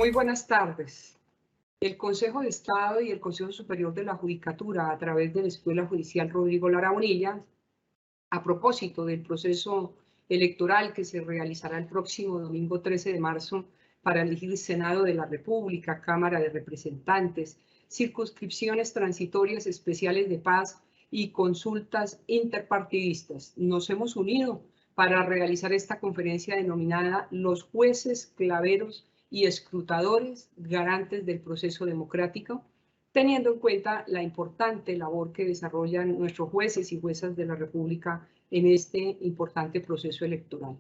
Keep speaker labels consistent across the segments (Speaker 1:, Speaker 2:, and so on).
Speaker 1: Muy buenas tardes. El Consejo de Estado y el Consejo Superior de la Judicatura, a través de la Escuela Judicial Rodrigo Lara Bonilla, a propósito del proceso electoral que se realizará el próximo domingo 13 de marzo para elegir Senado de la República, Cámara de Representantes, circunscripciones transitorias especiales de paz y consultas interpartidistas. Nos hemos unido para realizar esta conferencia denominada Los jueces claveros y escrutadores garantes del proceso democrático, teniendo en cuenta la importante labor que desarrollan nuestros jueces y juezas de la República en este importante proceso electoral.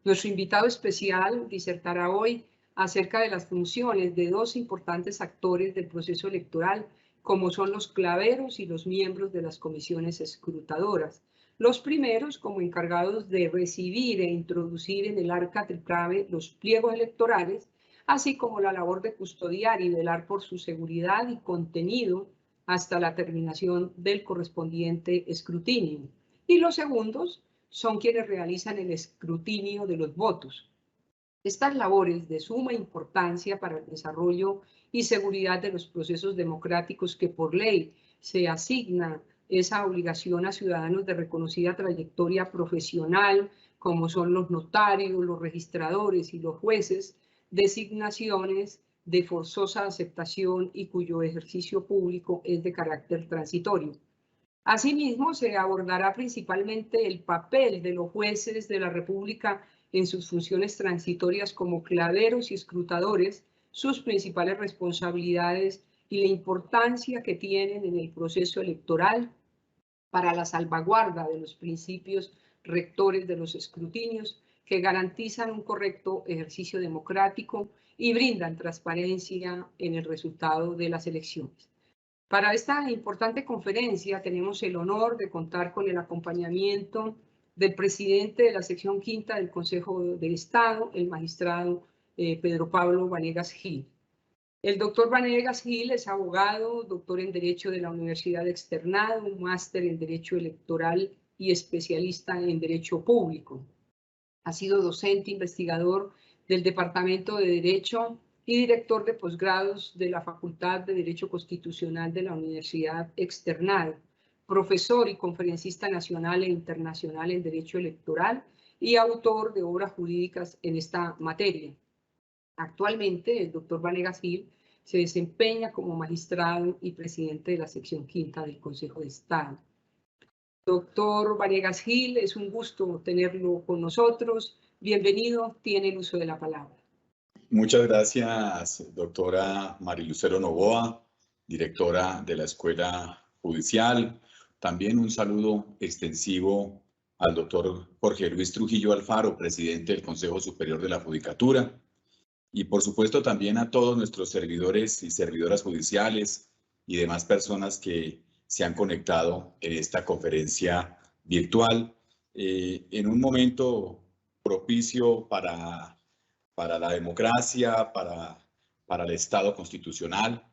Speaker 1: Nuestro invitado especial disertará hoy acerca de las funciones de dos importantes actores del proceso electoral, como son los claveros y los miembros de las comisiones escrutadoras. Los primeros como encargados de recibir e introducir en el arca del clave los pliegos electorales, así como la labor de custodiar y velar por su seguridad y contenido hasta la terminación del correspondiente escrutinio. Y los segundos son quienes realizan el escrutinio de los votos. Estas labores de suma importancia para el desarrollo y seguridad de los procesos democráticos que por ley se asigna esa obligación a ciudadanos de reconocida trayectoria profesional, como son los notarios, los registradores y los jueces, designaciones de forzosa aceptación y cuyo ejercicio público es de carácter transitorio. Asimismo, se abordará principalmente el papel de los jueces de la República en sus funciones transitorias como claveros y escrutadores, sus principales responsabilidades y la importancia que tienen en el proceso electoral para la salvaguarda de los principios rectores de los escrutinios que garantizan un correcto ejercicio democrático y brindan transparencia en el resultado de las elecciones. Para esta importante conferencia tenemos el honor de contar con el acompañamiento del presidente de la sección quinta del Consejo de Estado, el magistrado Pedro Pablo Vanegas Gil. El doctor Vanegas Gil es abogado, doctor en Derecho de la Universidad Externado, un máster en Derecho Electoral y especialista en Derecho Público. Ha sido docente investigador del Departamento de Derecho y director de posgrados de la Facultad de Derecho Constitucional de la Universidad Externado, profesor y conferencista nacional e internacional en Derecho Electoral y autor de obras jurídicas en esta materia. Actualmente, el doctor Vanegas Gil se desempeña como magistrado y presidente de la sección quinta del Consejo de Estado. Doctor Vanegas Gil, es un gusto tenerlo con nosotros. Bienvenido, tiene el uso de la palabra.
Speaker 2: Muchas gracias, doctora Marilucero Novoa, directora de la Escuela Judicial. También un saludo extensivo al doctor Jorge Luis Trujillo Alfaro, presidente del Consejo Superior de la Judicatura. Y por supuesto también a todos nuestros servidores y servidoras judiciales y demás personas que se han conectado en esta conferencia virtual en un momento propicio para la democracia, para el Estado constitucional,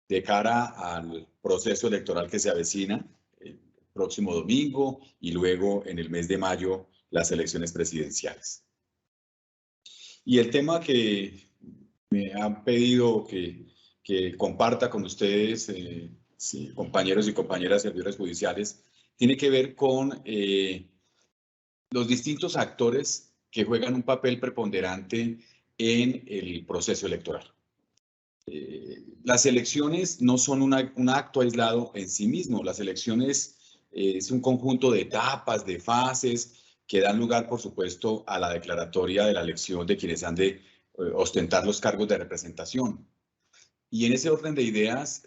Speaker 2: de cara al proceso electoral que se avecina el próximo domingo y luego en el mes de mayo las elecciones presidenciales. Y el tema que me han pedido que comparta con ustedes, sí, compañeros y compañeras servidores judiciales, tiene que ver con los distintos actores que juegan un papel preponderante en el proceso electoral. Las elecciones no son un acto aislado en sí mismo. Las elecciones es un conjunto de etapas, de fases, que dan lugar, por supuesto, a la declaratoria de la elección de quienes han de ostentar los cargos de representación. Y en ese orden de ideas,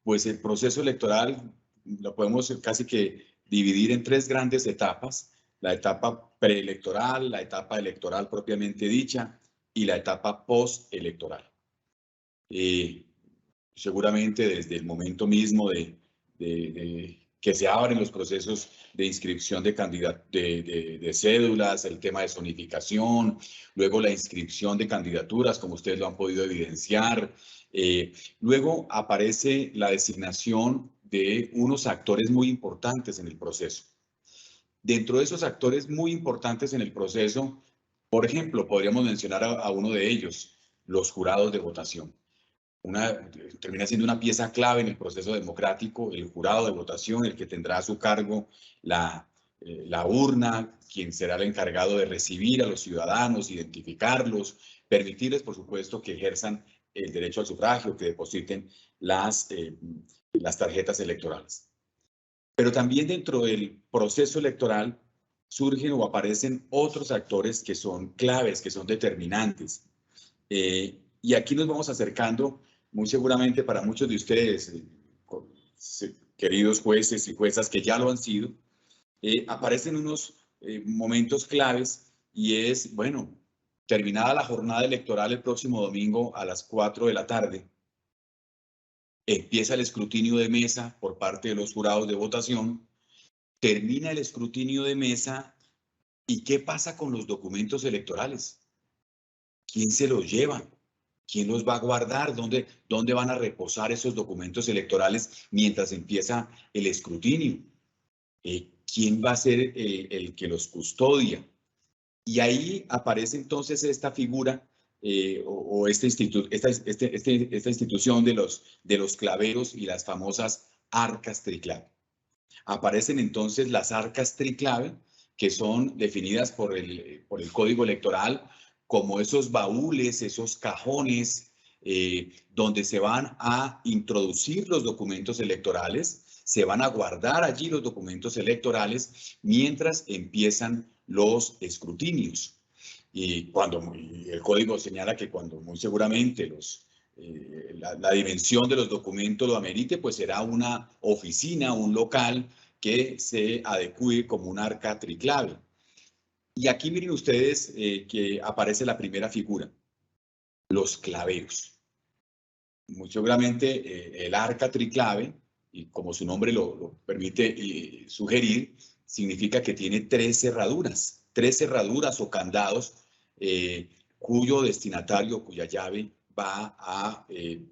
Speaker 2: pues el proceso electoral lo podemos casi que dividir en tres grandes etapas: la etapa preelectoral, la etapa electoral propiamente dicha y la etapa postelectoral. Seguramente desde el momento mismo que se abren los procesos de inscripción de cédulas, el tema de zonificación, luego la inscripción de candidaturas, como ustedes lo han podido evidenciar. Luego aparece la designación de unos actores muy importantes en el proceso. Dentro de esos actores muy importantes en el proceso, Por ejemplo, podríamos mencionar a uno de ellos, los jurados de votación. Termina siendo una pieza clave en el proceso democrático, el jurado de votación, el que tendrá a su cargo la urna, quien será el encargado de recibir a los ciudadanos, identificarlos, permitirles, por supuesto, que ejerzan el derecho al sufragio, que depositen las tarjetas electorales. Pero también dentro del proceso electoral surgen o aparecen otros actores que son claves, que son determinantes. Y aquí nos vamos acercando, muy seguramente para muchos de ustedes, queridos jueces y juezas que ya lo han sido, aparecen unos momentos claves y es, bueno, terminada la jornada electoral el próximo domingo a las 4 de la tarde, empieza el escrutinio de mesa por parte de los jurados de votación, termina el escrutinio de mesa y ¿qué pasa con los documentos electorales? ¿Quién se los lleva? ¿Quién los va a guardar? ¿Dónde van a reposar esos documentos electorales mientras empieza el escrutinio? ¿Quién va a ser el que los custodia? Y ahí aparece entonces esta figura o esta institución de los claveros y las famosas arcas triclave. Aparecen entonces las arcas triclave, que son definidas por el Código Electoral como esos baúles, esos cajones, donde se van a introducir los documentos electorales, se van a guardar allí los documentos electorales mientras empiezan los escrutinios. Y el código señala que cuando muy seguramente la dimensión de los documentos lo amerite, pues será una oficina, un local que se adecue como un arca triclave. Y aquí miren ustedes que aparece la primera figura, los claveros. Muy seguramente el arca triclave, y como su nombre lo permite sugerir, significa que tiene tres cerraduras o candados cuyo destinatario, cuya llave va a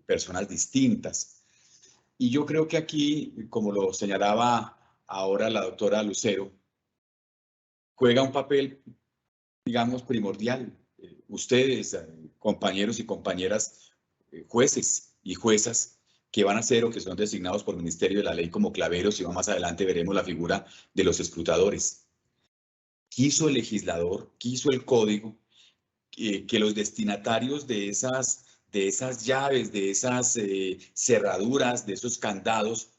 Speaker 2: personas distintas. Y yo creo que aquí, como lo señalaba ahora la doctora Lucero, juega un papel, digamos, primordial. Ustedes, compañeros y compañeras, jueces y juezas, que van a ser o que son designados por el Ministerio de la Ley como claveros, y más adelante veremos la figura de los escrutadores. Quiso el legislador, quiso el código, que los destinatarios de esas llaves, de esas cerraduras, de esos candados,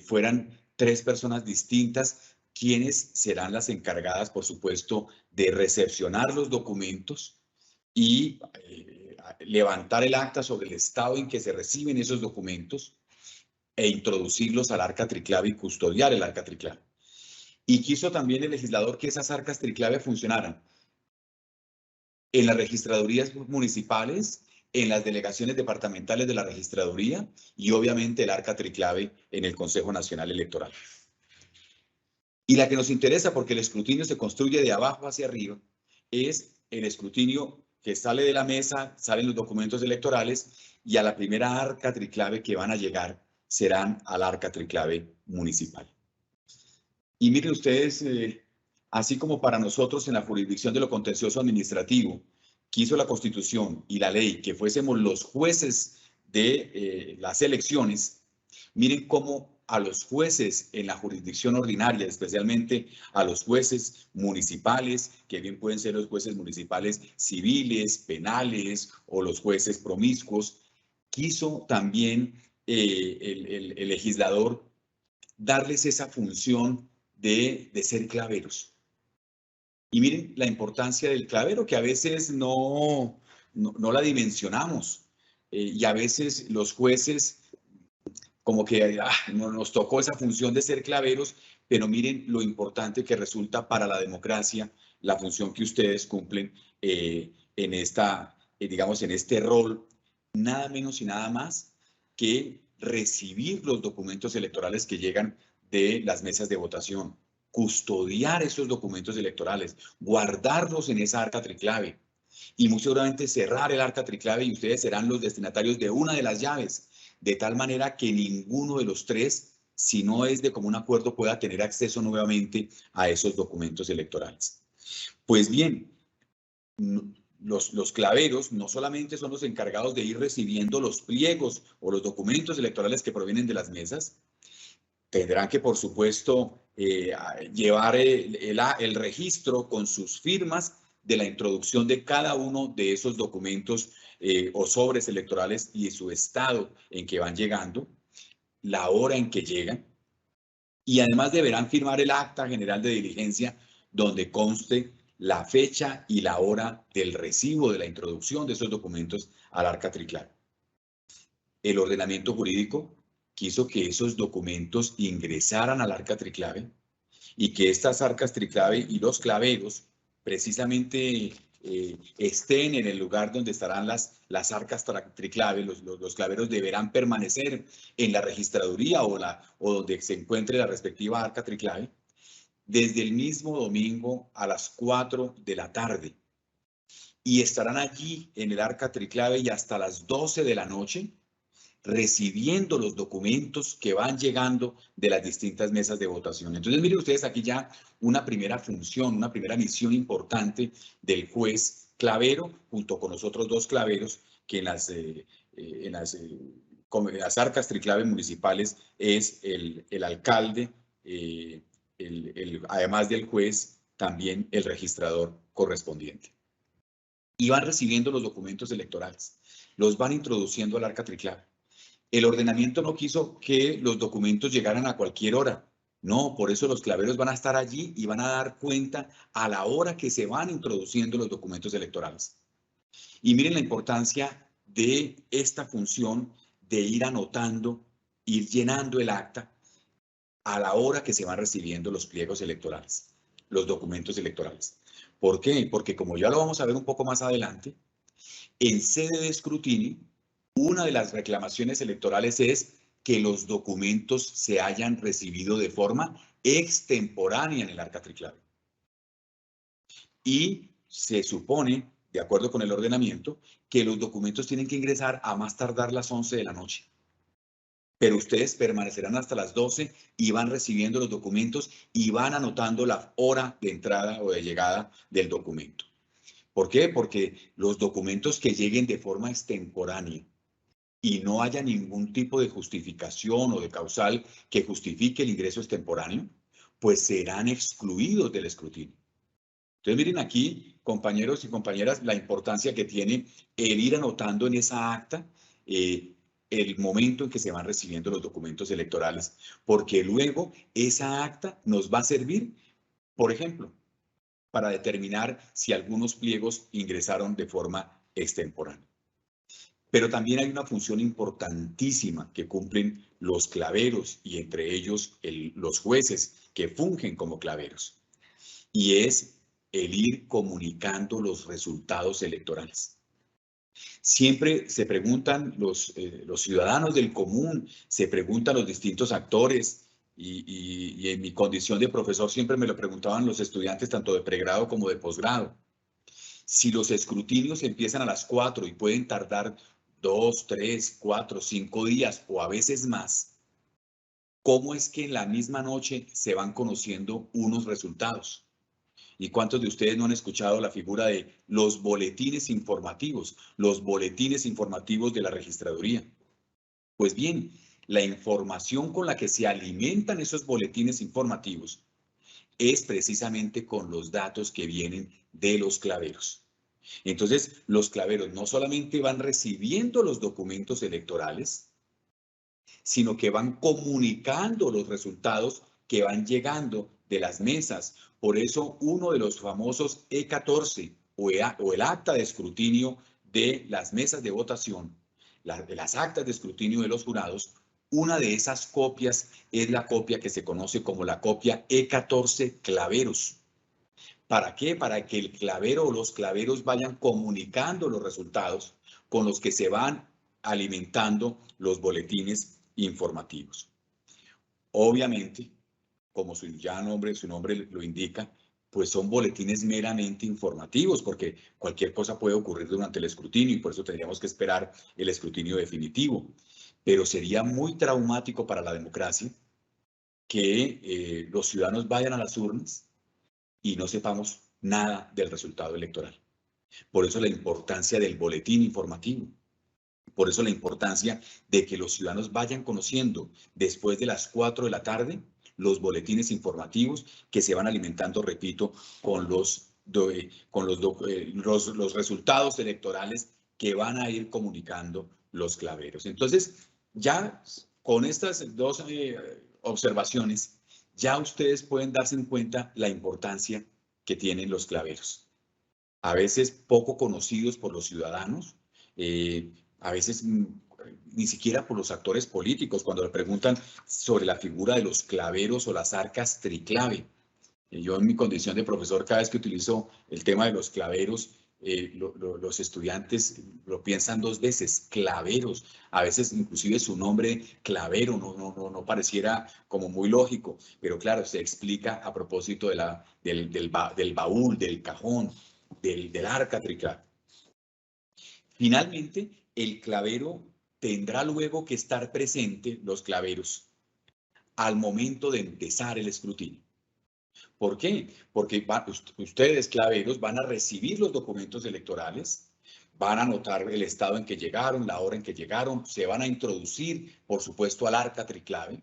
Speaker 2: fueran tres personas distintas, quienes serán las encargadas, por supuesto, de recepcionar los documentos y levantar el acta sobre el estado en que se reciben esos documentos e introducirlos al arca triclave y custodiar el arca triclave. Y quiso también el legislador que esas arcas triclave funcionaran en las registradurías municipales, en las delegaciones departamentales de la registraduría y obviamente el arca triclave en el Consejo Nacional Electoral. Y la que nos interesa, porque el escrutinio se construye de abajo hacia arriba, es el escrutinio que sale de la mesa, salen los documentos electorales y a la primera arca triclave que van a llegar serán al arca triclave municipal. Y miren ustedes, así como para nosotros en la jurisdicción de lo contencioso administrativo, quiso la Constitución y la ley que fuésemos los jueces de las elecciones, miren cómo a los jueces en la jurisdicción ordinaria, especialmente a los jueces municipales, que bien pueden ser los jueces municipales civiles, penales o los jueces promiscuos, quiso también el legislador darles esa función de ser claveros. Y miren la importancia del clavero, que a veces no la dimensionamos. Y a veces los jueces como que nos tocó esa función de ser claveros, pero miren lo importante que resulta para la democracia la función que ustedes cumplen en digamos, en este rol, nada menos y nada más que recibir los documentos electorales que llegan de las mesas de votación, custodiar esos documentos electorales, guardarlos en esa arca triclave y muy seguramente cerrar el arca triclave y ustedes serán los destinatarios de una de las llaves, de tal manera que ninguno de los tres, si no es de común acuerdo, pueda tener acceso nuevamente a esos documentos electorales. Pues bien, los claveros no solamente son los encargados de ir recibiendo los pliegos o los documentos electorales que provienen de las mesas, tendrán que, por supuesto, llevar el registro con sus firmas de la introducción de cada uno de esos documentos o sobres electorales y su estado en que van llegando, la hora en que llegan, y además deberán firmar el acta general de diligencia donde conste la fecha y la hora del recibo de la introducción de esos documentos al arca triclave. El ordenamiento jurídico quiso que esos documentos ingresaran al arca triclave y que estas arcas triclave y los claveros precisamente estén en el lugar donde estarán las arcas triclave. Los claveros deberán permanecer en la registraduría o donde se encuentre la respectiva arca triclave desde el mismo domingo a las 4 de la tarde y estarán allí en el arca triclave y hasta las 12 de la noche recibiendo los documentos que van llegando de las distintas mesas de votación. Entonces, miren ustedes aquí ya una primera función, una primera misión importante del juez clavero, junto con los otros dos claveros, que en las arcas triclave municipales es el alcalde, además del juez, también el registrador correspondiente. Y van recibiendo los documentos electorales, los van introduciendo al arca triclave. El ordenamiento no quiso que los documentos llegaran a cualquier hora. No, por eso los claveros van a estar allí y van a dar cuenta a la hora que se van introduciendo los documentos electorales. Y miren la importancia de esta función de ir anotando, ir llenando el acta a la hora que se van recibiendo los pliegos electorales, los documentos electorales. ¿Por qué? Porque como ya lo vamos a ver un poco más adelante, en sede de escrutinio, una de las reclamaciones electorales es que los documentos se hayan recibido de forma extemporánea en el arca triclave. Y se supone, de acuerdo con el ordenamiento, que los documentos tienen que ingresar a más tardar las 11 de la noche. Pero ustedes permanecerán hasta las 12 y van recibiendo los documentos y van anotando la hora de entrada o de llegada del documento. ¿Por qué? Porque los documentos que lleguen de forma extemporánea y no haya ningún tipo de justificación o de causal que justifique el ingreso extemporáneo, pues serán excluidos del escrutinio. Entonces miren aquí, compañeros y compañeras, la importancia que tiene el ir anotando en esa acta el momento en que se van recibiendo los documentos electorales, porque luego esa acta nos va a servir, por ejemplo, para determinar si algunos pliegos ingresaron de forma extemporánea. Pero también hay una función importantísima que cumplen los claveros y entre ellos los jueces que fungen como claveros. Y es el ir comunicando los resultados electorales. Siempre se preguntan los ciudadanos del común, se preguntan los distintos actores y en mi condición de profesor siempre me lo preguntaban los estudiantes tanto de pregrado como de posgrado. Si los escrutinios empiezan a las 4 y pueden tardar 2, 3, 4, 5 días o a veces más, ¿cómo es que en la misma noche se van conociendo unos resultados? ¿Y cuántos de ustedes no han escuchado la figura de los boletines informativos de la registraduría? Pues bien, la información con la que se alimentan esos boletines informativos es precisamente con los datos que vienen de los claveros. Entonces, los claveros no solamente van recibiendo los documentos electorales, sino que van comunicando los resultados que van llegando de las mesas. Por eso, uno de los famosos E14 o el acta de escrutinio de las mesas de votación, de las actas de escrutinio de los jurados, una de esas copias es la copia que se conoce como la copia E14 claveros. ¿Para qué? Para que el clavero o los claveros vayan comunicando los resultados con los que se van alimentando los boletines informativos. Obviamente, como su nombre lo indica, pues son boletines meramente informativos, porque cualquier cosa puede ocurrir durante el escrutinio y por eso tendríamos que esperar el escrutinio definitivo. Pero sería muy traumático para la democracia que los ciudadanos vayan a las urnas y no sepamos nada del resultado electoral. Por eso la importancia del boletín informativo. Por eso la importancia de que los ciudadanos vayan conociendo después de las 4 de la tarde los boletines informativos que se van alimentando, repito, con los resultados electorales que van a ir comunicando los claveros. Entonces, ya con estas dos observaciones, ya ustedes pueden darse en cuenta la importancia que tienen los claveros. A veces poco conocidos por los ciudadanos, a veces ni siquiera por los actores políticos, cuando le preguntan sobre la figura de los claveros o las arcas triclave. Yo en mi condición de profesor, cada vez que utilizo el tema de los claveros, los estudiantes lo piensan dos veces, claveros. A veces inclusive su nombre, clavero, no pareciera como muy lógico, pero claro, se explica a propósito del baúl, del cajón, del arca triclave. Finalmente, el clavero tendrá luego que estar presente, los claveros, al momento de empezar el escrutinio. ¿Por qué? Porque ustedes, claveros, van a recibir los documentos electorales, van a anotar el estado en que llegaron, la hora en que llegaron, se van a introducir, por supuesto, al arca triclave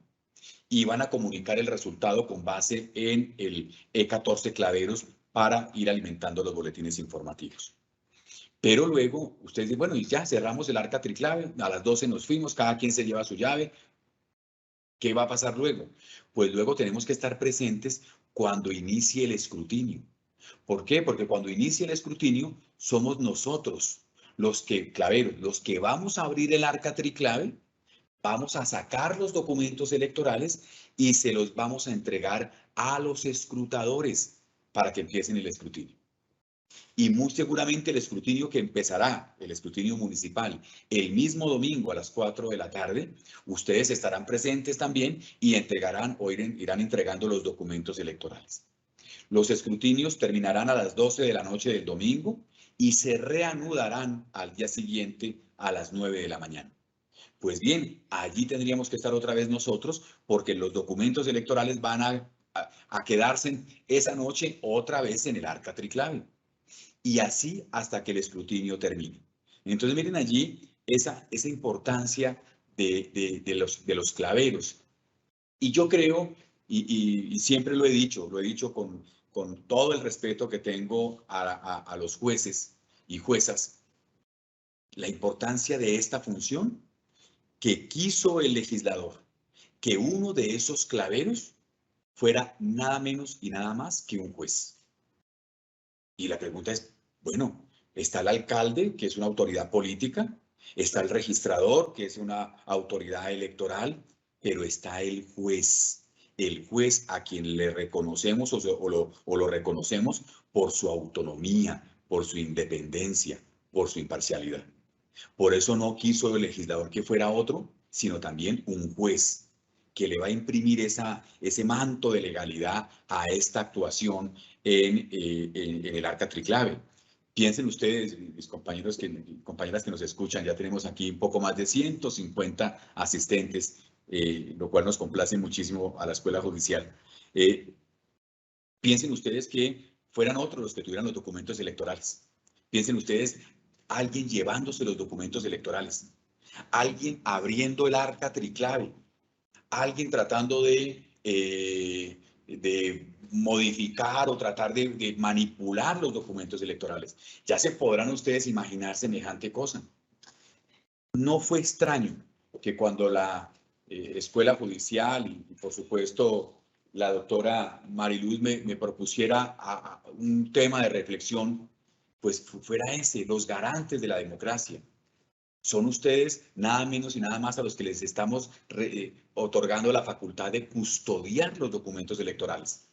Speaker 2: y van a comunicar el resultado con base en el E14 claveros para ir alimentando los boletines informativos. Pero luego ustedes dicen, bueno, y ya cerramos el arca triclave, a las 12 nos fuimos, cada quien se lleva su llave. ¿Qué va a pasar luego? Pues luego tenemos que estar presentes cuando inicie el escrutinio. ¿Por qué? Porque cuando inicie el escrutinio somos nosotros, los que, claveros, los que vamos a abrir el arca triclave, vamos a sacar los documentos electorales y se los vamos a entregar a los escrutadores para que empiecen el escrutinio. Y muy seguramente el escrutinio que empezará, el escrutinio municipal, el mismo domingo a las 4 de la tarde, ustedes estarán presentes también y entregarán o irán entregando los documentos electorales. Los escrutinios terminarán a las 12 de la noche del domingo y se reanudarán al día siguiente a las 9 de la mañana. Pues bien, allí tendríamos que estar otra vez nosotros porque los documentos electorales van a quedarse esa noche otra vez en el arca triclave. Y así hasta que el escrutinio termine. Entonces miren allí esa importancia de los claveros. Y yo creo, y siempre lo he dicho con todo el respeto que tengo a los jueces y juezas, la importancia de esta función que quiso el legislador, que uno de esos claveros fuera nada menos y nada más que un juez. Y la pregunta es, bueno, está el alcalde, que es una autoridad política, está el registrador, que es una autoridad electoral, pero está el juez a quien le reconocemos o lo reconocemos por su autonomía, por su independencia, por su imparcialidad. Por eso no quiso el legislador que fuera otro, sino también un juez que le va a imprimir ese manto de legalidad a esta actuación en el arca triclave. Piensen ustedes, mis compañeros compañeras que nos escuchan, ya tenemos aquí un poco más de 150 asistentes, lo cual nos complace muchísimo a la Escuela Judicial. Piensen ustedes que fueran otros los que tuvieran los documentos electorales. Piensen ustedes, alguien llevándose los documentos electorales, alguien abriendo el arca triclave, alguien tratando de modificar o tratar de manipular los documentos electorales. Ya se podrán ustedes imaginar semejante cosa. No fue extraño que cuando la Escuela Judicial y por supuesto la doctora Mariluz me propusiera un tema de reflexión, pues fuera ese, los garantes de la democracia. Son ustedes nada menos y nada más a los que les estamos otorgando la facultad de custodiar los documentos electorales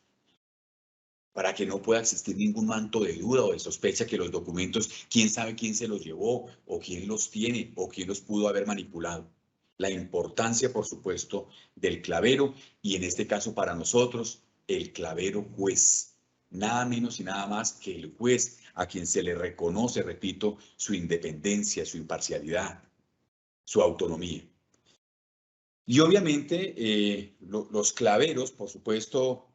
Speaker 2: para que no pueda existir ningún manto de duda o de sospecha que los documentos, quién sabe quién se los llevó o quién los tiene o quién los pudo haber manipulado. La importancia, por supuesto, del clavero y en este caso para nosotros, el clavero juez. Nada menos y nada más que el juez a quien se le reconoce, repito, su independencia, su imparcialidad, su autonomía. Y obviamente los claveros, por supuesto,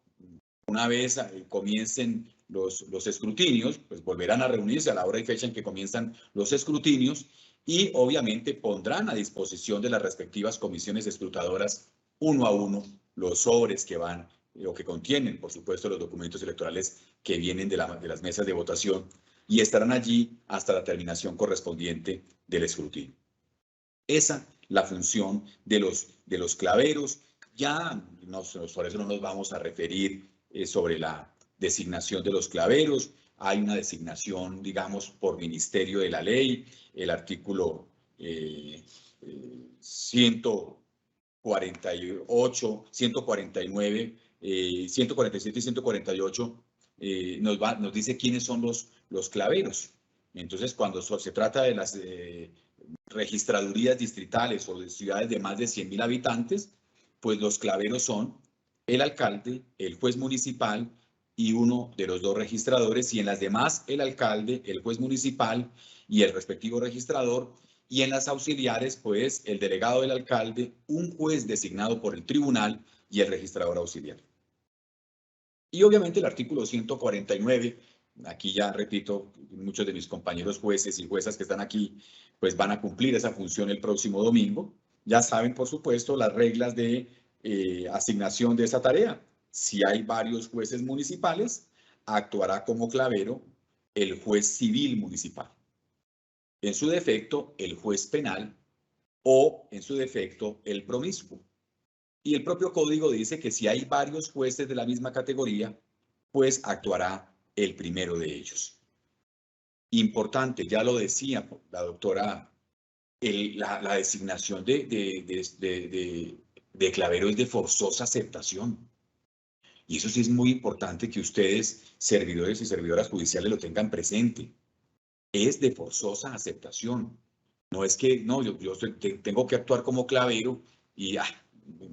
Speaker 2: una vez comiencen los escrutinios, pues volverán a reunirse a la hora y fecha en que comienzan los escrutinios y obviamente pondrán a disposición de las respectivas comisiones escrutadoras uno a uno los sobres que van o que contienen, por supuesto, los documentos electorales que vienen de las mesas de votación y estarán allí hasta la terminación correspondiente del escrutinio. Esa la función de los claveros. Ya por eso no nos vamos a referir sobre la designación de los claveros. Hay una designación, digamos, por ministerio de la ley, el artículo 148, 149, 147 y 148 nos dice quiénes son los claveros. Entonces, cuando se trata de las registradurías distritales o de ciudades de más de 100.000 habitantes, pues los claveros son el alcalde, el juez municipal y uno de los dos registradores, y en las demás el alcalde, el juez municipal y el respectivo registrador, y en las auxiliares, pues el delegado del alcalde, un juez designado por el tribunal y el registrador auxiliar. Y obviamente el artículo 149, aquí ya repito, muchos de mis compañeros jueces y juezas que están aquí, pues van a cumplir esa función el próximo domingo. Ya saben, por supuesto, las reglas de asignación de esa tarea. Si hay varios jueces municipales, actuará como clavero el juez civil municipal. En su defecto, el juez penal o, en su defecto, el promiscuo. Y el propio código dice que si hay varios jueces de la misma categoría, pues actuará el primero de ellos. Importante, ya lo decía la doctora, la designación de clavero es de forzosa aceptación. Y eso sí es muy importante que ustedes, servidores y servidoras judiciales, lo tengan presente. Es de forzosa aceptación. No es que, no, yo tengo que actuar como clavero y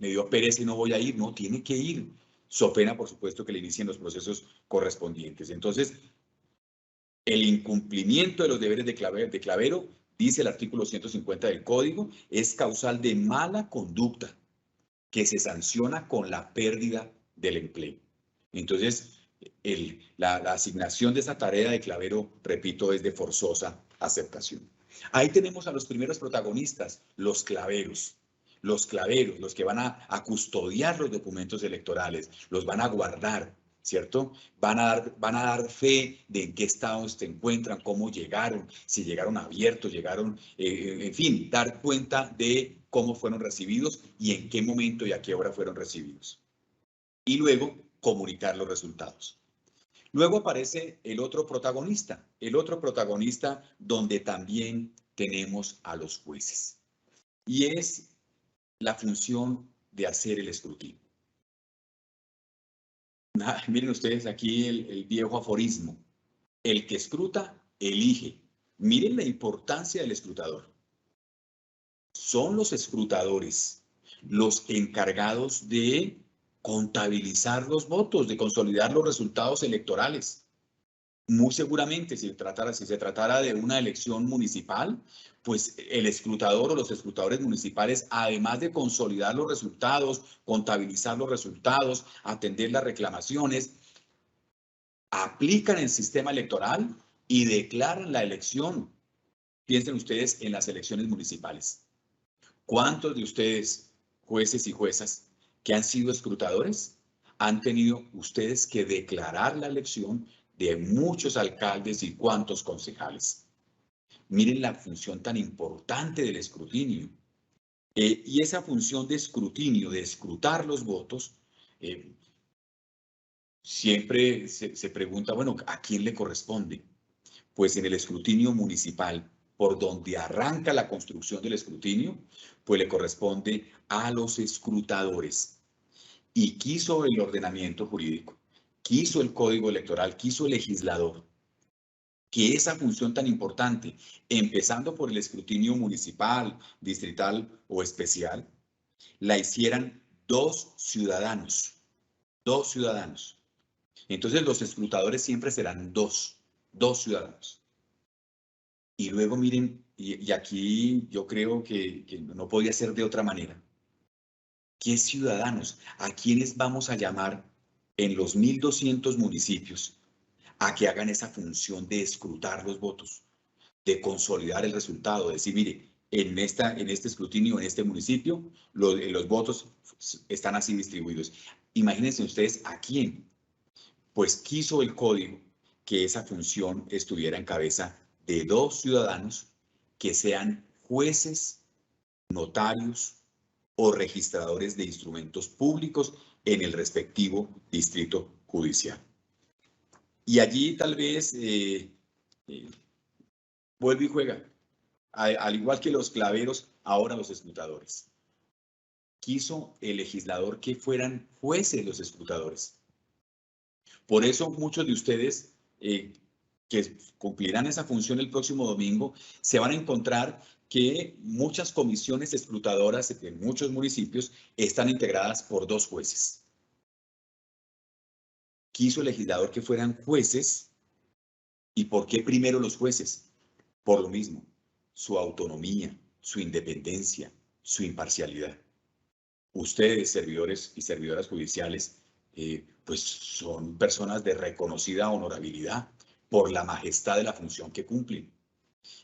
Speaker 2: me dio pereza y no voy a ir. No, tiene que ir. So pena, por supuesto, que le inicien los procesos correspondientes. Entonces, el incumplimiento de los deberes de clavero, dice el artículo 150 del Código, es causal de mala conducta que se sanciona con la pérdida del empleo. Entonces, la asignación de esa tarea de clavero, repito, es de forzosa aceptación. Ahí tenemos a los primeros protagonistas, los claveros. Los claveros, los que van a custodiar los documentos electorales, los van a guardar, ¿cierto? Van a dar fe de en qué estado se encuentran, cómo llegaron, si llegaron abiertos, llegaron, en fin, dar cuenta de cómo fueron recibidos y en qué momento y a qué hora fueron recibidos. Y luego comunicar los resultados. Luego aparece el otro protagonista donde también tenemos a los jueces. Y es la función de hacer el escrutinio. Miren ustedes aquí el viejo aforismo. El que escruta, elige. Miren la importancia del escrutador. Son los escrutadores los encargados de contabilizar los votos, de consolidar los resultados electorales. Muy seguramente, si se tratara de una elección municipal, pues el escrutador o los escrutadores municipales, además de consolidar los resultados, contabilizar los resultados, atender las reclamaciones, aplican el sistema electoral y declaran la elección. Piensen ustedes en las elecciones municipales. ¿Cuántos de ustedes, jueces y juezas, que han sido escrutadores, han tenido ustedes que declarar la elección de muchos alcaldes y cuantos concejales? Miren la función tan importante del escrutinio. Y esa función de escrutinio, de escrutar los votos, siempre se pregunta, bueno, ¿a quién le corresponde? Pues en el escrutinio municipal, por donde arranca la construcción del escrutinio, pues le corresponde a los escrutadores. Y quiso el ordenamiento jurídico, quiso el Código Electoral, quiso el legislador, que esa función tan importante, empezando por el escrutinio municipal, distrital o especial, la hicieran dos ciudadanos. Entonces los escrutadores siempre serán dos ciudadanos. Y luego miren, y aquí yo creo que no podía ser de otra manera. ¿Qué ciudadanos? ¿A quiénes vamos a llamar en los 1.200 municipios? a que hagan esa función de escrutar los votos, de consolidar el resultado, de decir, mire, en este escrutinio, en este municipio, los votos están así distribuidos. Imagínense ustedes a quién, pues quiso el código que esa función estuviera en cabeza de 2 ciudadanos que sean jueces, notarios o registradores de instrumentos públicos en el respectivo distrito judicial. Y allí tal vez vuelve y juega, al igual que los claveros, ahora los escrutadores. Quiso el legislador que fueran jueces los escrutadores. Por eso muchos de ustedes que cumplirán esa función el próximo domingo se van a encontrar que muchas comisiones escrutadoras en muchos municipios están integradas por 2 jueces. Quiso el legislador que fueran jueces. ¿Y por qué primero los jueces? Por lo mismo, su autonomía, su independencia, su imparcialidad. Ustedes, servidores y servidoras judiciales, pues son personas de reconocida honorabilidad por la majestad de la función que cumplen.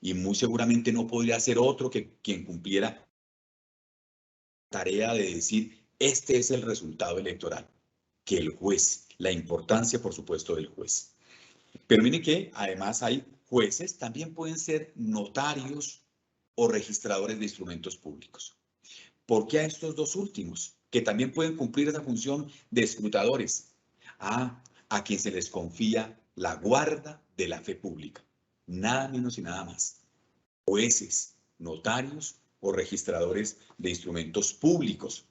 Speaker 2: Y muy seguramente no podría ser otro que quien cumpliera la tarea de decir, este es el resultado electoral, que el juez, la importancia, por supuesto, del juez. Pero miren que además hay jueces, también pueden ser notarios o registradores de instrumentos públicos. ¿Por qué a estos 2 últimos, que también pueden cumplir esa función de escrutadores? A quien se les confía la guarda de la fe pública, nada menos y nada más. Jueces, notarios o registradores de instrumentos públicos.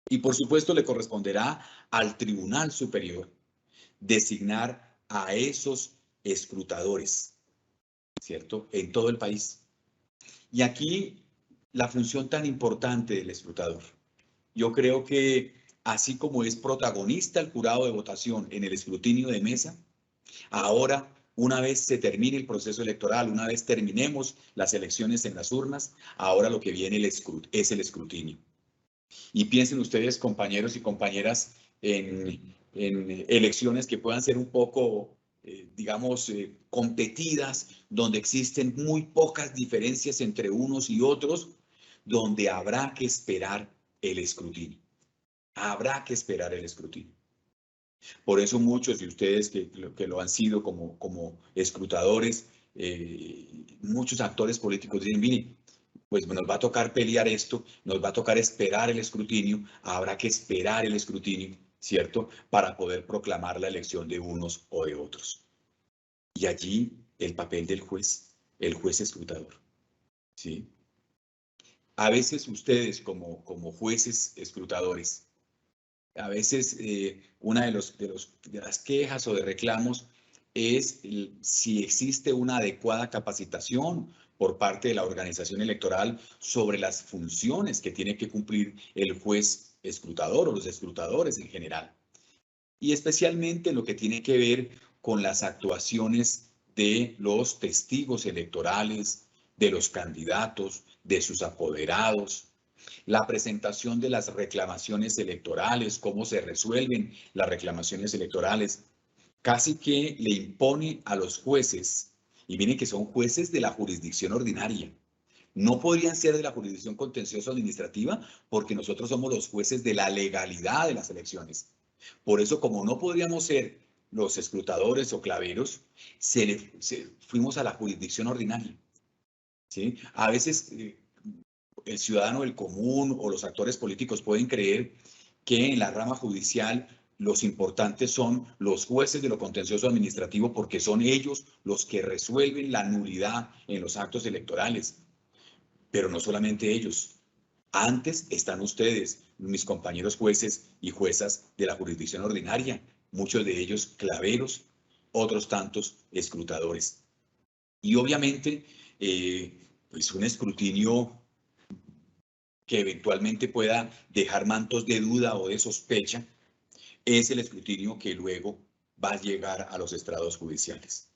Speaker 2: Y por supuesto le corresponderá al Tribunal Superior designar a esos escrutadores, ¿cierto? En todo el país. Y aquí la función tan importante del escrutador. Yo creo que así como es protagonista el jurado de votación en el escrutinio de mesa, ahora, una vez se termine el proceso electoral, una vez terminemos las elecciones en las urnas, ahora lo que viene es el escrutinio. Y piensen ustedes, compañeros y compañeras, en elecciones que puedan ser un poco, digamos, competidas, donde existen muy pocas diferencias entre unos y otros, donde habrá que esperar el escrutinio. Habrá que esperar el escrutinio. Por eso muchos de ustedes que lo han sido como escrutadores, muchos actores políticos dicen, mire, pues nos va a tocar pelear esto, nos va a tocar esperar el escrutinio, habrá que esperar el escrutinio, ¿cierto? Para poder proclamar la elección de unos o de otros. Y allí el papel del juez, el juez escrutador, ¿sí? A veces ustedes como jueces escrutadores, a veces una de las quejas o de reclamos es si existe una adecuada capacitación por parte de la organización electoral sobre las funciones que tiene que cumplir el juez escrutador o los escrutadores en general. Y especialmente lo que tiene que ver con las actuaciones de los testigos electorales, de los candidatos, de sus apoderados, la presentación de las reclamaciones electorales, cómo se resuelven las reclamaciones electorales, casi que le impone a los jueces, y miren que son jueces de la jurisdicción ordinaria, no podrían ser de la jurisdicción contencioso administrativa porque nosotros somos los jueces de la legalidad de las elecciones. Por eso, como no podríamos ser los escrutadores o claveros, fuimos a la jurisdicción ordinaria, ¿sí? A veces el ciudadano del común o los actores políticos pueden creer que en la rama judicial los importantes son los jueces de lo contencioso administrativo porque son ellos los que resuelven la nulidad en los actos electorales. Pero no solamente ellos. Antes están ustedes, mis compañeros jueces y juezas de la jurisdicción ordinaria, muchos de ellos claveros, otros tantos escrutadores. Y obviamente, pues un escrutinio que eventualmente pueda dejar mantos de duda o de sospecha, es el escrutinio que luego va a llegar a los estrados judiciales.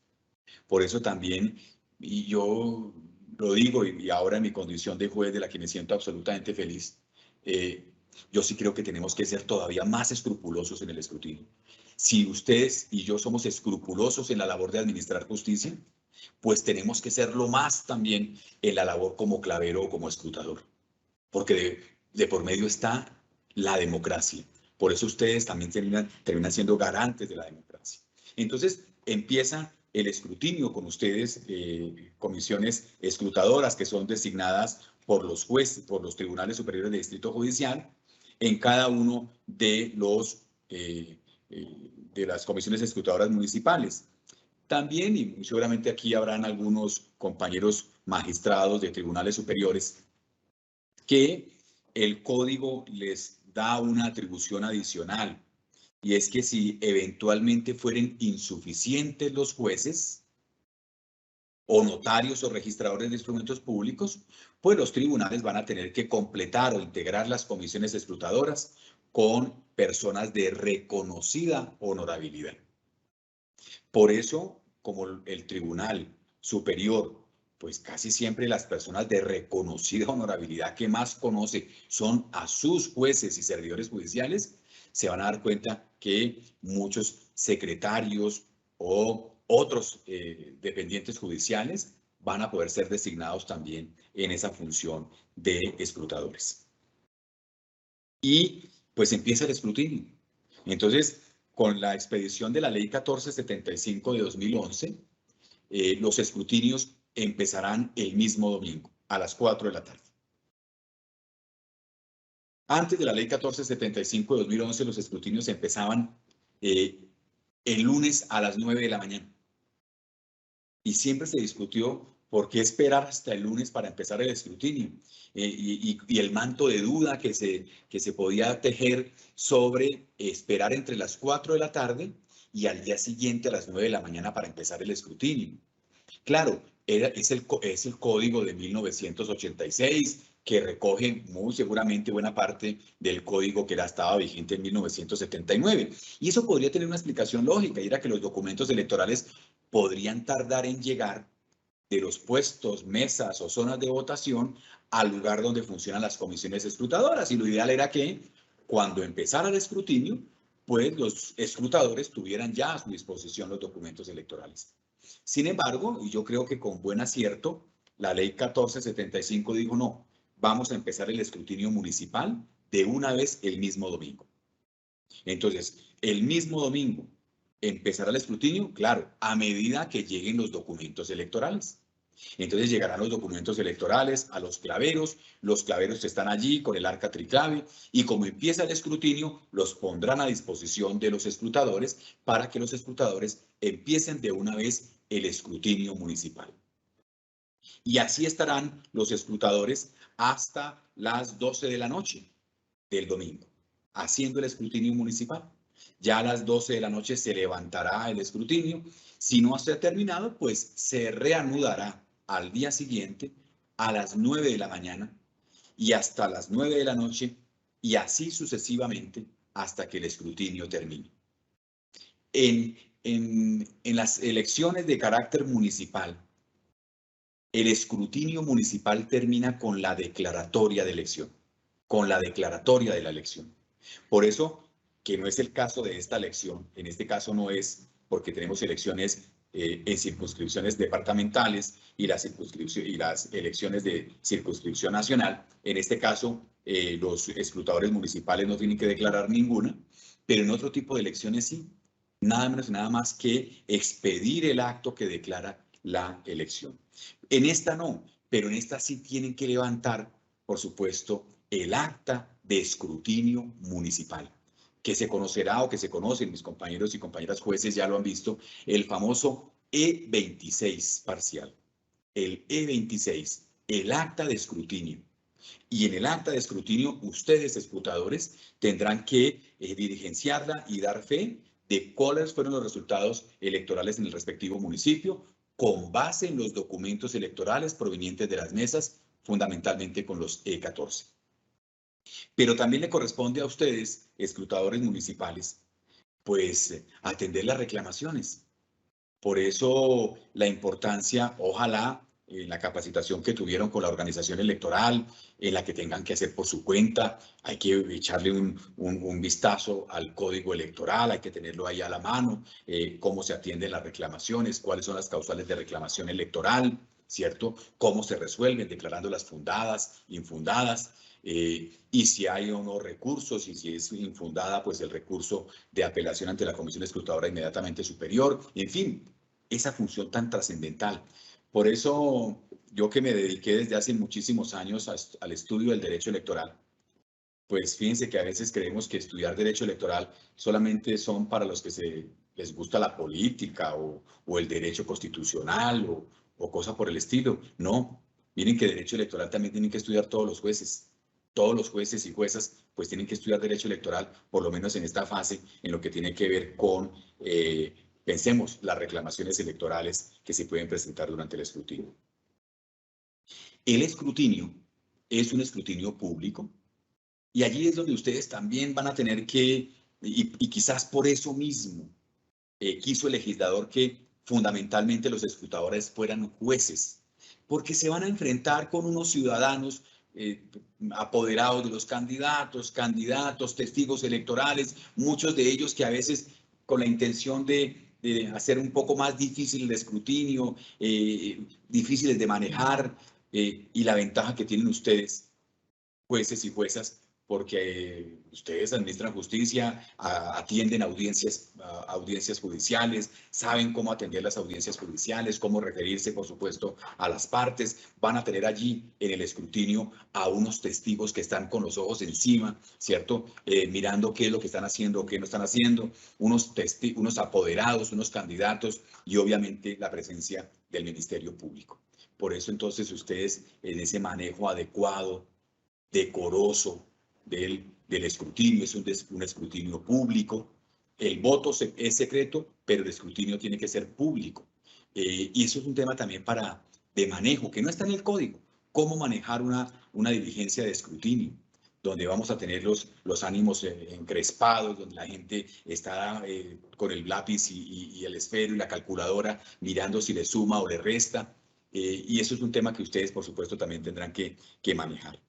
Speaker 2: Por eso también, y yo lo digo, y ahora en mi condición de juez de la que me siento absolutamente feliz, yo sí creo que tenemos que ser todavía más escrupulosos en el escrutinio. si ustedes y yo somos escrupulosos en la labor de administrar justicia, pues tenemos que serlo más también en la labor como clavero o como escrutador, porque de por medio está la democracia. Por eso ustedes también terminan siendo garantes de la democracia. Entonces empieza el escrutinio con ustedes, comisiones escrutadoras que son designadas por los jueces, por los tribunales superiores del Distrito Judicial, en cada uno de las comisiones escrutadoras municipales. También, y seguramente aquí habrán algunos compañeros magistrados de tribunales superiores, que el código les da una atribución adicional, y es que si eventualmente fueren insuficientes los jueces o notarios o registradores de instrumentos públicos, pues los tribunales van a tener que completar o integrar las comisiones escrutadoras con personas de reconocida honorabilidad. Por eso, como el Tribunal Superior, pues casi siempre las personas de reconocida honorabilidad que más conoce son a sus jueces y servidores judiciales, se van a dar cuenta que muchos secretarios o otros dependientes judiciales van a poder ser designados también en esa función de escrutadores. Y pues empieza el escrutinio. Entonces, con la expedición de la Ley 1475 de 2011, los escrutinios empezarán el mismo domingo, a las 4 de la tarde. Antes de la Ley 1475 de 2011, los escrutinios empezaban el lunes a las 9 de la mañana. Y siempre se discutió por qué esperar hasta el lunes para empezar el escrutinio. Y el manto de duda que se podía tejer sobre esperar entre las 4 de la tarde y al día siguiente a las 9 de la mañana para empezar el escrutinio. Claro, es el código de 1986 que recoge muy seguramente buena parte del código que estaba vigente en 1979. Y eso podría tener una explicación lógica, y era que los documentos electorales podrían tardar en llegar de los puestos, mesas o zonas de votación al lugar donde funcionan las comisiones escrutadoras. Y lo ideal era que cuando empezara el escrutinio, pues los escrutadores tuvieran ya a su disposición los documentos electorales. Sin embargo, y yo creo que con buen acierto, la ley 1475 dijo no, vamos a empezar el escrutinio municipal de una vez el mismo domingo. Entonces, el mismo domingo empezará el escrutinio, claro, a medida que lleguen los documentos electorales. Entonces llegarán los documentos electorales a los claveros están allí con el arca triclave, y como empieza el escrutinio, los pondrán a disposición de los escrutadores para que los escrutadores empiecen de una vez el escrutinio municipal. Y así estarán los escrutadores hasta las 12 de la noche del domingo, haciendo el escrutinio municipal. Ya a las 12 de la noche se levantará el escrutinio. Si no se ha terminado, pues se reanudará al día siguiente a las 9 de la mañana y hasta las 9 de la noche, y así sucesivamente hasta que el escrutinio termine. En las elecciones de carácter municipal, el escrutinio municipal termina con la declaratoria de elección, con la declaratoria de la elección. Por eso, que no es el caso de esta elección, en este caso no es porque tenemos elecciones en circunscripciones departamentales y las elecciones de circunscripción nacional. En este caso, los escrutadores municipales no tienen que declarar ninguna, pero en otro tipo de elecciones sí, nada menos y nada más que expedir el acto que declara la elección. En esta no, pero en esta sí tienen que levantar, por supuesto, el acta de escrutinio municipal, que se conocerá o que se conocen, mis compañeros y compañeras jueces ya lo han visto, el famoso E26 parcial. El E26, el acta de escrutinio. Y en el acta de escrutinio, ustedes, escrutadores, tendrán que diligenciarla y dar fe de cuáles fueron los resultados electorales en el respectivo municipio, con base en los documentos electorales provenientes de las mesas, fundamentalmente con los E14. Pero también le corresponde a ustedes, escrutadores municipales, pues atender las reclamaciones. Por eso la importancia, ojalá, en la capacitación que tuvieron con la organización electoral, en la que tengan que hacer por su cuenta. Hay que echarle un vistazo al código electoral, hay que tenerlo ahí a la mano, cómo se atienden las reclamaciones, cuáles son las causales de reclamación electoral, ¿cierto? Cómo se resuelven, declarándolas fundadas, infundadas. Y si hay o no recursos, y si es infundada, pues el recurso de apelación ante la Comisión Escrutadora inmediatamente superior, en fin, esa función tan trascendental. Por eso, yo que me dediqué desde hace muchísimos años al estudio del derecho electoral, pues fíjense que a veces creemos que estudiar derecho electoral solamente son para los que les gusta la política o el derecho constitucional o cosa por el estilo. No, miren que derecho electoral también tienen que estudiar todos los jueces. Todos los jueces y juezas pues tienen que estudiar derecho electoral, por lo menos en esta fase, en lo que tiene que ver con, pensemos, las reclamaciones electorales que se pueden presentar durante el escrutinio. El escrutinio es un escrutinio público y allí es donde ustedes también van a tener que, y quizás por eso mismo, quiso el legislador que fundamentalmente los escrutadores fueran jueces, porque se van a enfrentar con unos ciudadanos apoderados de los candidatos, testigos electorales, muchos de ellos que a veces con la intención de hacer un poco más difícil el escrutinio, difíciles de manejar, y la ventaja que tienen ustedes, jueces y juezas, porque ustedes administran justicia, atienden audiencias judiciales, saben cómo atender las audiencias judiciales, cómo referirse, por supuesto, a las partes. Van a tener allí en el escrutinio a unos testigos que están con los ojos encima, ¿cierto? Mirando qué es lo que están haciendo o qué no están haciendo, unos apoderados, unos candidatos y obviamente la presencia del Ministerio Público. Por eso entonces ustedes en ese manejo adecuado, decoroso del escrutinio, es un escrutinio público. El voto es secreto, pero el escrutinio tiene que ser público. Y eso es un tema también de manejo, que no está en el código. Cómo manejar una diligencia de escrutinio, donde vamos a tener los ánimos encrespados, donde la gente está con el lápiz y el esfero y la calculadora mirando si le suma o le resta. Y eso es un tema que ustedes, por supuesto, también tendrán que manejar.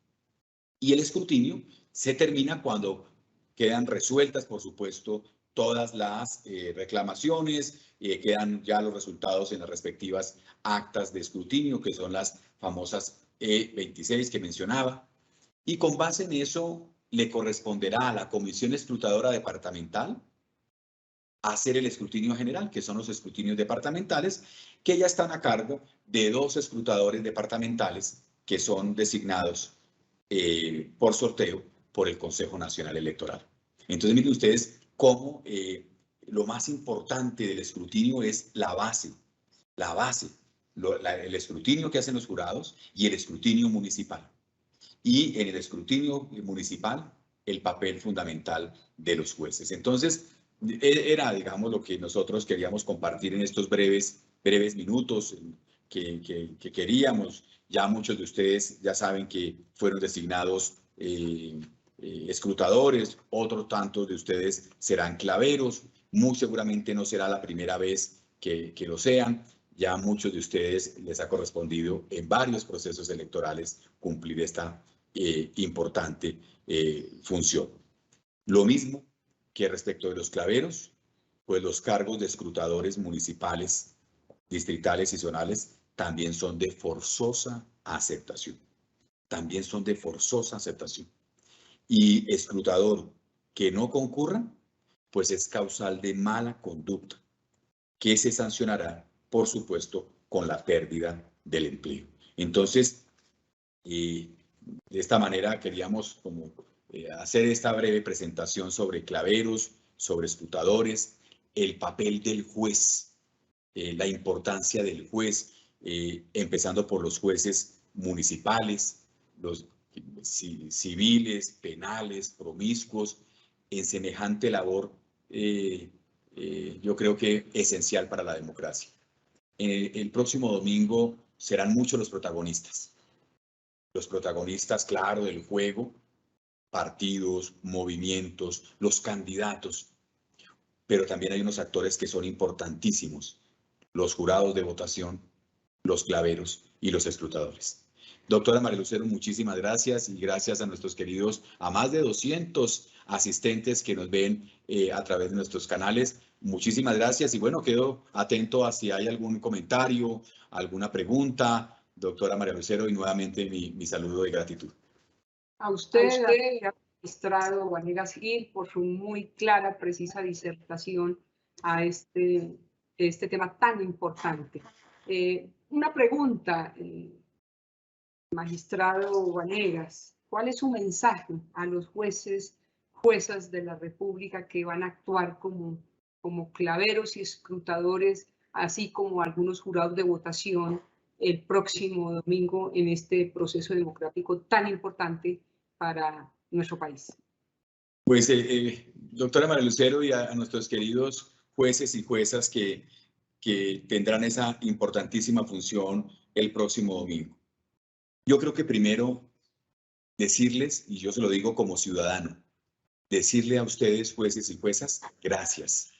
Speaker 2: Y el escrutinio se termina cuando quedan resueltas, por supuesto, todas las reclamaciones, quedan ya los resultados en las respectivas actas de escrutinio, que son las famosas E26 que mencionaba. Y con base en eso, le corresponderá a la Comisión Escrutadora Departamental hacer el escrutinio general, que son los escrutinios departamentales, que ya están a cargo de 2 escrutadores departamentales que son designados por sorteo por el Consejo Nacional Electoral. Entonces, miren ustedes cómo lo más importante del escrutinio es la base, el escrutinio que hacen los jurados y el escrutinio municipal. Y en el escrutinio municipal, el papel fundamental de los jueces. Entonces, era, digamos, lo que nosotros queríamos compartir en estos breves minutos que queríamos. Ya muchos de ustedes ya saben que fueron designados escrutadores, otros tantos de ustedes serán claveros, muy seguramente no será la primera vez que lo sean. Ya muchos de ustedes les ha correspondido en varios procesos electorales cumplir esta importante función. Lo mismo que respecto de los claveros, pues los cargos de escrutadores municipales, distritales y zonales también son de forzosa aceptación. También son de forzosa aceptación. Y escrutador que no concurra, pues es causal de mala conducta, que se sancionará, por supuesto, con la pérdida del empleo. Entonces, de esta manera queríamos como hacer esta breve presentación sobre claveros, sobre escrutadores, el papel del juez, la importancia del juez, empezando por los jueces municipales, los civiles, penales, promiscuos, en semejante labor, yo creo que esencial para la democracia. El próximo domingo serán muchos los protagonistas. Los protagonistas, claro, del juego, partidos, movimientos, los candidatos, pero también hay unos actores que son importantísimos, los jurados de votación, los claveros y los escrutadores. Doctora María Lucero, muchísimas gracias y gracias a nuestros queridos, a más de 200 asistentes que nos ven a través de nuestros canales. Muchísimas gracias y bueno, quedo atento a si hay algún comentario, alguna pregunta. Doctora María Lucero, y nuevamente mi saludo de gratitud.
Speaker 1: A usted, magistrado Vanegas Gil, por su muy clara, precisa disertación a este tema tan importante. Una pregunta, magistrado Vanegas, ¿cuál es su mensaje a los jueces, juezas de la República que van a actuar como claveros y escrutadores, así como algunos jurados de votación el próximo domingo en este proceso democrático tan importante para nuestro país?
Speaker 2: Pues, doctora María Lucero, y a nuestros queridos jueces y juezas que tendrán esa importantísima función el próximo domingo. Yo creo que primero decirles, y yo se lo digo como ciudadano, decirle a ustedes, jueces y juezas, gracias.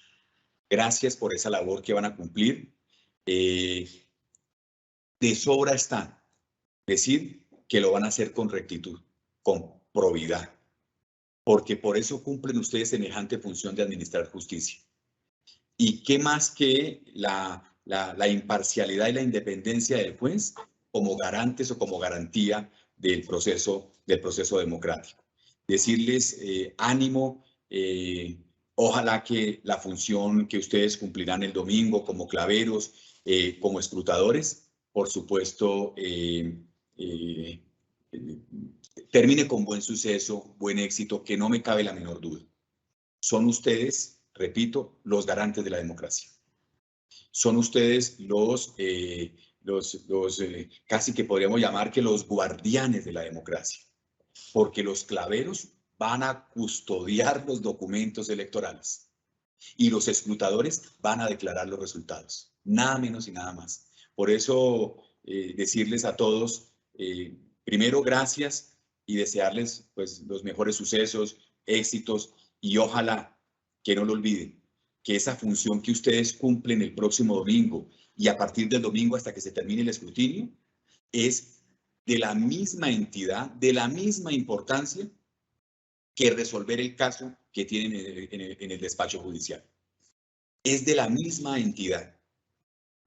Speaker 2: Gracias por esa labor que van a cumplir. De sobra está decir que lo van a hacer con rectitud, con probidad, porque por eso cumplen ustedes semejante función de administrar justicia. ¿Y qué más que la imparcialidad y la independencia del juez como garantes o como garantía del proceso democrático? Decirles ánimo, ojalá que la función que ustedes cumplirán el domingo como claveros, como escrutadores, por supuesto, termine con buen suceso, buen éxito, que no me cabe la menor duda. Son ustedes, repito, los garantes de la democracia. Son ustedes casi que podríamos llamar que los guardianes de la democracia, porque los claveros van a custodiar los documentos electorales y los escrutadores van a declarar los resultados, nada menos y nada más. Por eso, decirles a todos, primero, gracias y desearles pues, los mejores sucesos, éxitos y ojalá que no lo olviden, que esa función que ustedes cumplen el próximo domingo y a partir del domingo hasta que se termine el escrutinio, es de la misma entidad, de la misma importancia que resolver el caso que tienen en el despacho judicial. Es de la misma entidad,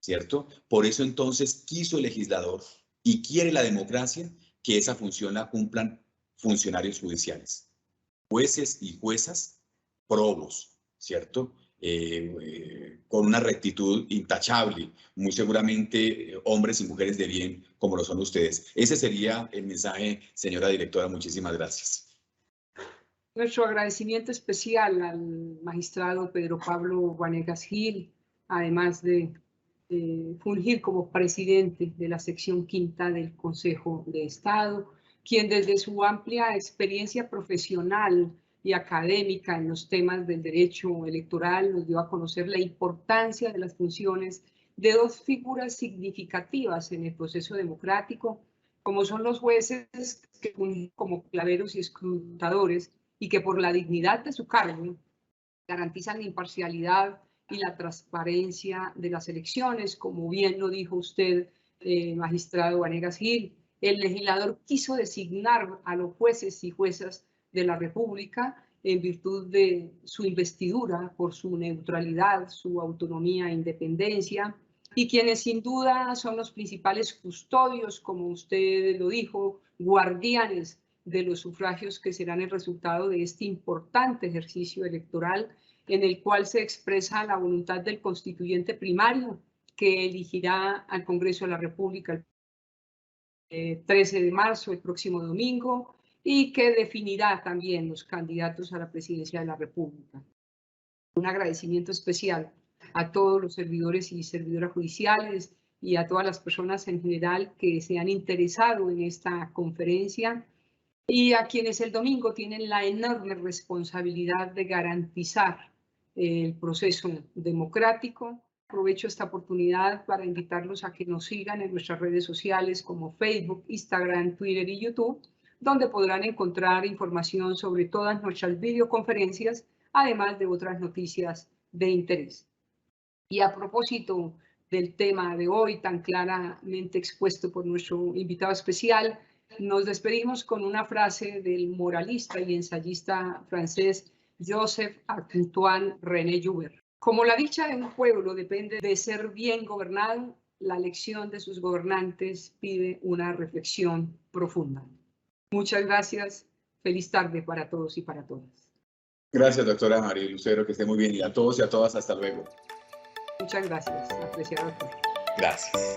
Speaker 2: ¿cierto? Por eso entonces quiso el legislador y quiere la democracia que esa función la cumplan funcionarios judiciales, jueces y juezas probos, ¿cierto? Con una rectitud intachable, muy seguramente hombres y mujeres de bien como lo son ustedes. Ese sería el mensaje, señora directora. Muchísimas gracias.
Speaker 1: Nuestro agradecimiento especial al magistrado Pedro Pablo Vanegas Gil, además de fungir como presidente de la sección quinta del Consejo de Estado, quien desde su amplia experiencia profesional y académica en los temas del derecho electoral nos dio a conocer la importancia de las funciones de dos figuras significativas en el proceso democrático, como son los jueces que fungen como claveros y escrutadores y que por la dignidad de su cargo garantizan la imparcialidad y la transparencia de las elecciones, como bien lo dijo usted, magistrado Vanegas Gil. El legislador quiso designar a los jueces y juezas de la República en virtud de su investidura, por su neutralidad, su autonomía e independencia, y quienes sin duda son los principales custodios, como usted lo dijo, guardianes de los sufragios que serán el resultado de este importante ejercicio electoral en el cual se expresa la voluntad del constituyente primario que elegirá al Congreso de la República el 13 de marzo, el próximo domingo, y que definirá también los candidatos a la presidencia de la República. Un agradecimiento especial a todos los servidores y servidoras judiciales y a todas las personas en general que se han interesado en esta conferencia y a quienes el domingo tienen la enorme responsabilidad de garantizar el proceso democrático. Aprovecho esta oportunidad para invitarlos a que nos sigan en nuestras redes sociales como Facebook, Instagram, Twitter y YouTube, donde podrán encontrar información sobre todas nuestras videoconferencias, además de otras noticias de interés. Y a propósito del tema de hoy tan claramente expuesto por nuestro invitado especial. Nos despedimos con una frase del moralista y ensayista francés Joseph-Antoine René Joubert. Como la dicha de un pueblo depende de ser bien gobernado, la elección de sus gobernantes pide una reflexión profunda. Muchas gracias. Feliz tarde para todos y para todas.
Speaker 2: Gracias, doctora María Lucero, que esté muy bien. Y a todos y a todas, hasta luego.
Speaker 1: Muchas gracias, apreciado doctor.
Speaker 2: Gracias.